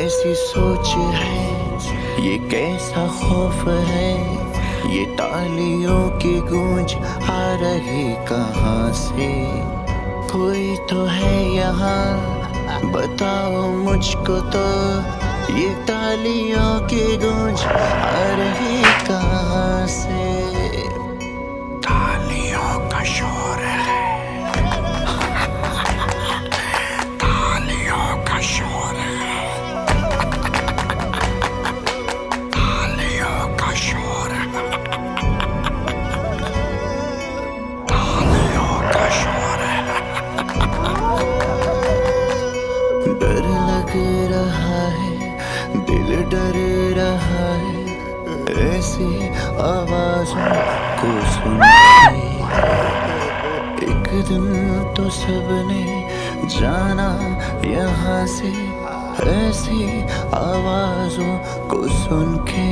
कैसी सोच है, ये कैसा खौफ है, ये तालियों की गूंज आ रही कहाँ से? कोई तो है यहाँ, बताओ मुझको तो, ये तालियों की गूंज आ रही कहाँ से? तालियों का शोर है, तालियों का शोर है, तालियों का शोर है, तालियों का शोर है। डर लग रहा है, दिल डर रहा है, ऐसी आवाज़ों को सुन के। एक दिन तो सबने जाना यहाँ से, ऐसी आवाज़ों को सुन के।